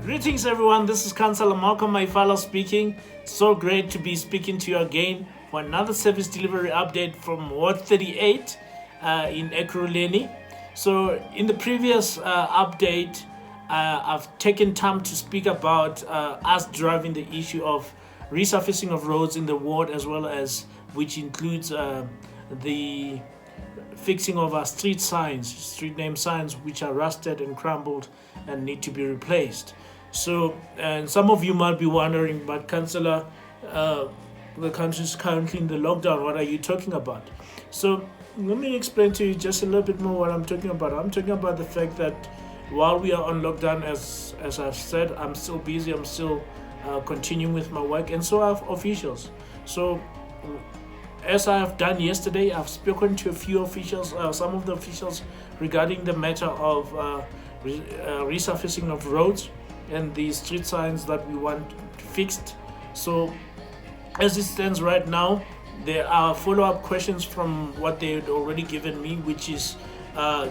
Greetings everyone, this is Cllr Malcolm Maifala speaking. So great to be speaking to you again for another service delivery update from Ward 38 in Ekurhuleni. So in the previous update, I've taken time to speak about us driving the issue of resurfacing of roads in the ward, as well as which includes the fixing of our street name signs, which are rusted and crumbled and need to be replaced. So, and some of you might be wondering, but Councillor, the country is currently in the lockdown. What are you talking about? So let me explain to you just a little bit more what I'm talking about. I'm talking about the fact that while we are on lockdown, as I've said, I'm still busy. I'm still continuing with my work, and so are officials. So as I have done yesterday, I've spoken to a few officials, some of the officials, regarding the matter of resurfacing of roads and the street signs that we want fixed. So as it stands right now, there are follow-up questions from what they had already given me, which is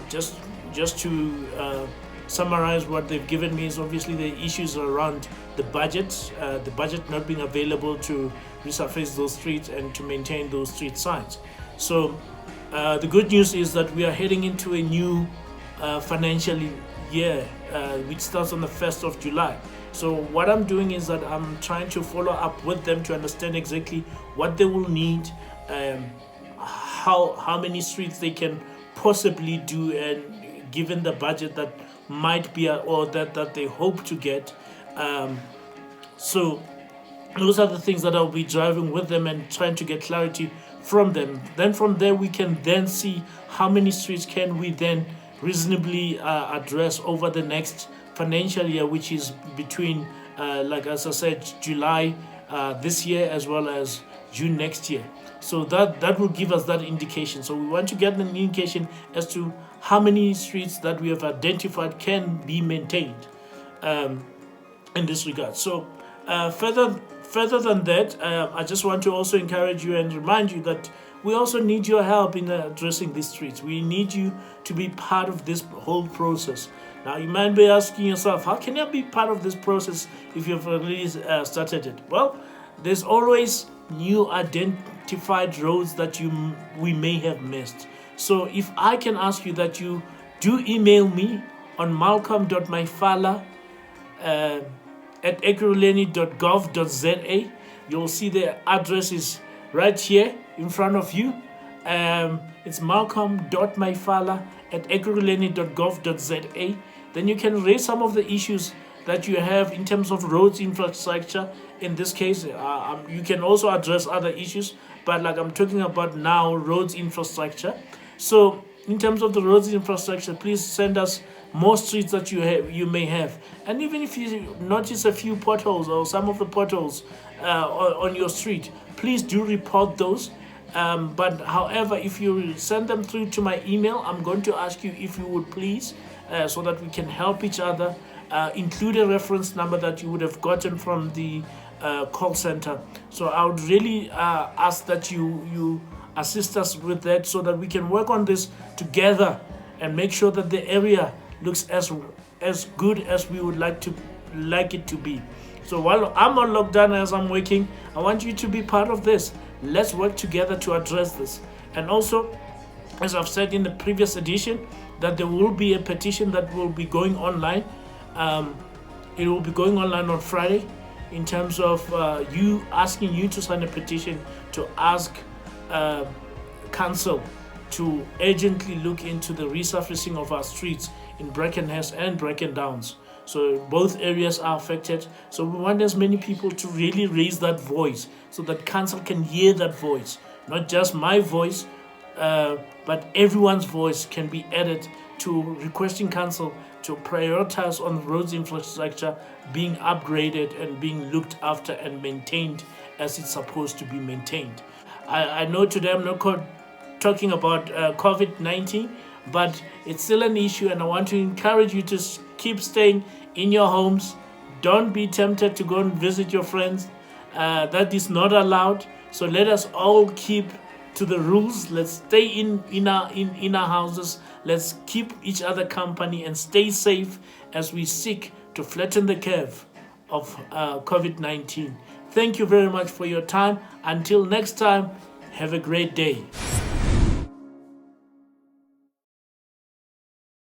just to summarize what they've given me is obviously the issues around the budget not being available to resurface those streets and to maintain those street signs. So the good news is that we are heading into a new financial year, which starts on the 1st of July. So what I'm doing is that I'm trying to follow up with them to understand exactly what they will need, how many streets they can possibly do, and given the budget that might be or that they hope to get. So those are the things that I'll be driving with them and trying to get clarity from them. Then from there we can then see how many streets can we then reasonably address over the next financial year, which is between like as I said, July this year as well as June next year. So that will give us that indication. So we want to get an indication as to how many streets that we have identified can be maintained in this regard. So further than that, I just want to also encourage you and remind you that we also need your help in addressing these streets. We need you to be part of this whole process. Now, you might be asking yourself, how can I be part of this process if you've already started it? Well, there's always new identified roads that we may have missed. So if I can ask you that you do email me on malcolm.maifala at ekurhuleni.gov.za. You'll see the address is right here in front of you. It's malcolm.maifala at ekurhuleni.gov.za. Then you can raise some of the issues that you have in terms of roads infrastructure. In this case, you can also address other issues, but like I'm talking about now, roads infrastructure. So in terms of the roads infrastructure, please send us more streets that you may have. And even if you notice a few potholes or some of the potholes on your street, please do report those. But however, if you send them through to my email, I'm going to ask you if you would please, so that we can help each other, include a reference number that you would have gotten from the call center. So I would really ask that you assist us with that, so that we can work on this together and make sure that the area looks as good as we would like it to be. So while I'm on lockdown, as I'm working, I want you to be part of this. Let's work together to address this. And also, as I've said in the previous edition, that there will be a petition that will be going online. It will be going online on Friday, in terms of asking you to sign a petition to ask council to urgently look into the resurfacing of our streets in Brackenhurst and Bracken Downs. So both areas are affected. So we want as many people to really raise that voice, so that council can hear that voice. Not just my voice, but everyone's voice can be added to requesting council to prioritize on roads infrastructure being upgraded and being looked after and maintained as it's supposed to be maintained. I know today I'm not talking about COVID-19, but it's still an issue, and I want to encourage you to keep staying in your homes. Don't be tempted to go and visit your friends. That is not allowed. So let us all keep to the rules. Let's stay in our houses. Let's keep each other company and stay safe as we seek to flatten the curve of COVID-19. Thank you very much for your time. Until next time, have a great day.